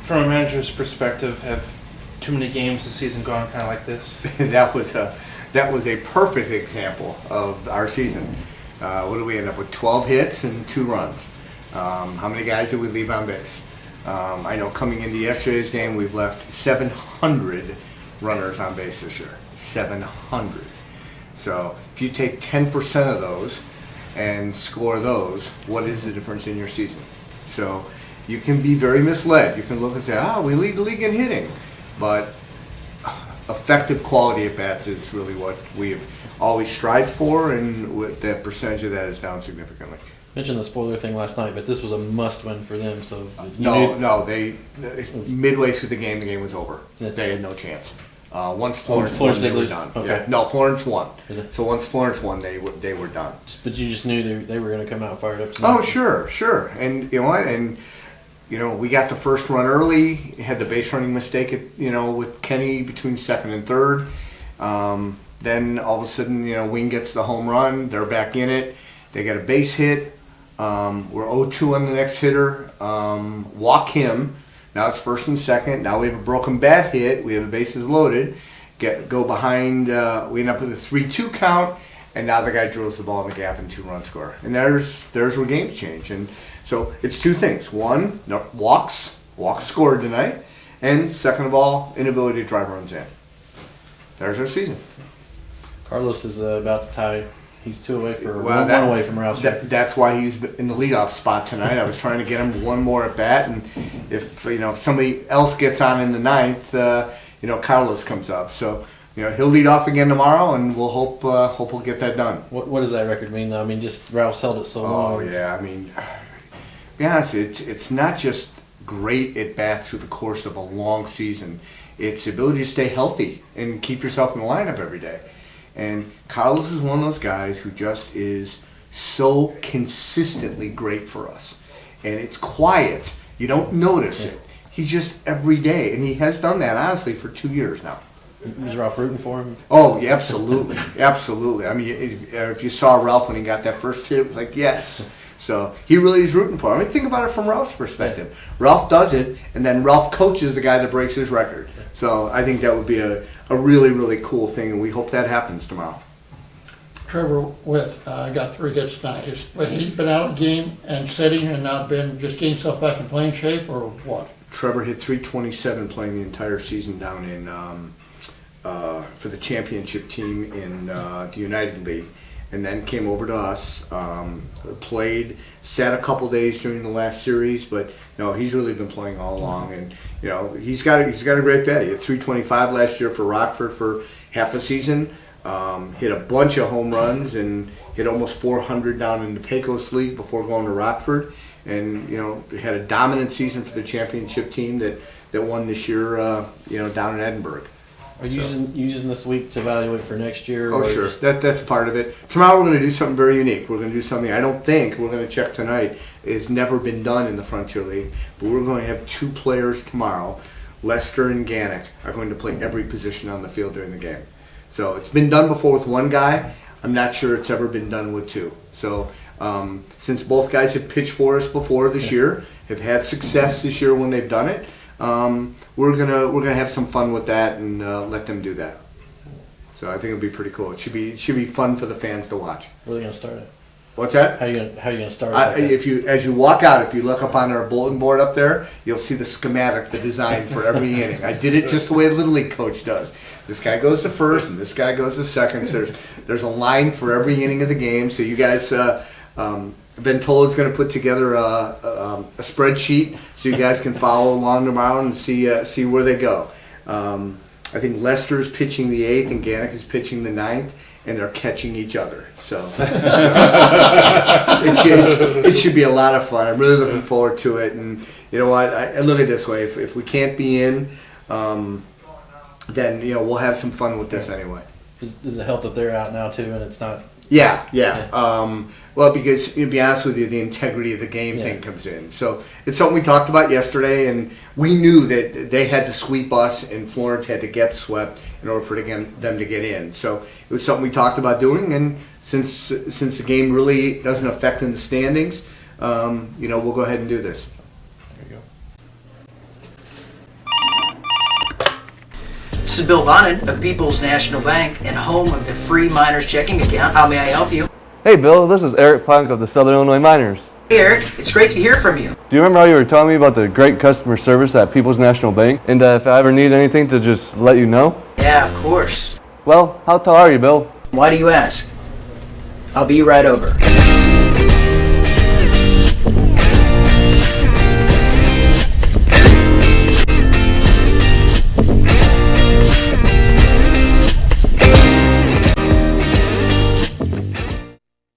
From a manager's perspective, have too many games this season gone kind of like this? That was a perfect example of our season. What did we end up with? 12 hits and 2 runs. How many guys did we leave on base? I know coming into yesterday's game, we've left 700 runners on base this year. 700. So if you take 10% of those and score those, what is the difference in your season? So you can be very misled. You can look and say, we lead the league in hitting. But effective quality at bats is really what we've always strived for, and with that percentage of that is down significantly. Mentioned the spoiler thing last night, but this was a must-win for them. So they midway through the game was over. Yeah. They had no chance. Once Florence won, they were done. Okay. Yeah. No, Florence won. So once Florence won, they were done. But you just knew they were going to come out fired up tonight. Oh, sure. And you know what? And we got the first run early. Had the base running mistake with Kenny between second and third. Then all of a sudden, Wing gets the home run. They're back in it. They got a base hit. We're 0-2 on the next hitter. Walk him. Now it's first and second. Now we have a broken bat hit. We have the bases loaded. Go behind. We end up with a 3-2 count. And now the guy drills the ball in the gap and 2-run score. And there's where games change. And so it's 2 things. One, walks scored tonight. And second of all, inability to drive runs in. There's our season. Carlos is about to tie. He's 2 away one away from Rouse. That's why he's in the leadoff spot tonight. I was trying to get him one more at bat, and if somebody else gets on in the 9th, Carlos comes up. So he'll lead off again tomorrow, and we'll hope we'll get that done. What does that record mean, though? I mean, just Ralph's held it so long. Oh yeah, I mean, to be honest, it's not just great at bats through the course of a long season. It's the ability to stay healthy and keep yourself in the lineup every day. And Carlos is one of those guys who just is so consistently great for us. And it's quiet. You don't notice it. He's just every day. And he has done that, honestly, for 2 years now. Was Ralph rooting for him? Oh, yeah, absolutely. Absolutely. I mean, if you saw Ralph when he got that first hit, it was like, yes. So he really is rooting for him. I mean, think about it from Ralph's perspective. Ralph does it, and then Ralph coaches the guy that breaks his record. So I think that would be a really, really cool thing, and we hope that happens tomorrow. Trevor Witt got 3 hits tonight. Has he been out of game and sitting and not been just getting himself back in playing shape, or what? Trevor hit .327 playing the entire season down in for the championship team in the United League, and then came over to us, played, sat a couple days during the last series, but no, he's really been playing all along, and he's got a great bat. He hit .325 last year for Rockford for half a season. Hit a bunch of home runs and hit almost 400 down in the Pecos League before going to Rockford, and had a dominant season for the championship team that won this year. Down in Edinburgh. Are you using this week to evaluate for next year? Oh, sure. That's part of it. Tomorrow we're going to do something very unique. We're going to do something I don't think we're going to check tonight is never been done in the Frontier League. But we're going to have 2 players tomorrow. Lester and Gannick are going to play every position on the field during the game. So it's been done before with 1 guy. I'm not sure it's ever been done with 2. So since both guys have pitched for us before this year, have had success this year when they've done it, we're gonna have some fun with that and let them do that. So I think it'll be pretty cool. It should be fun for the fans to watch. Where are they gonna start it? What's that? How are you gonna start it? As you walk out, if you look up on our bulletin board up there, you'll see the schematic, the design for every inning. I did it just the way the Little League coach does. This guy goes to first, and this guy goes to second. So there's a line for every inning of the game. So you guys. Ventola is going to put together a spreadsheet so you guys can follow along tomorrow and see where they go. I think Lester is pitching the 8th and Gannick is pitching the 9th, and they're catching each other. So it should be a lot of fun. I'm really looking forward to it. And you know what? I look at it this way: if we can't be in, then we'll have some fun with this anyway. Does it help that they're out now too, and it's not? Yeah. Well, because to be honest with you, the integrity of the game thing comes in. So it's something we talked about yesterday, and we knew that they had to sweep us, and Florence had to get swept in order for them to get in. So it was something we talked about doing, and since the game really doesn't affect in the standings, we'll go ahead and do this. There you go. This is Bill Bonin of People's National Bank and home of the free Miners checking account. How may I help you? Hey Bill, this is Eric Punk of the Southern Illinois Miners. Hey Eric, it's great to hear from you. Do you remember how you were telling me about the great customer service at People's National Bank? And if I ever need anything to just let you know? Yeah, of course. Well, how tall are you, Bill? Why do you ask? I'll be right over.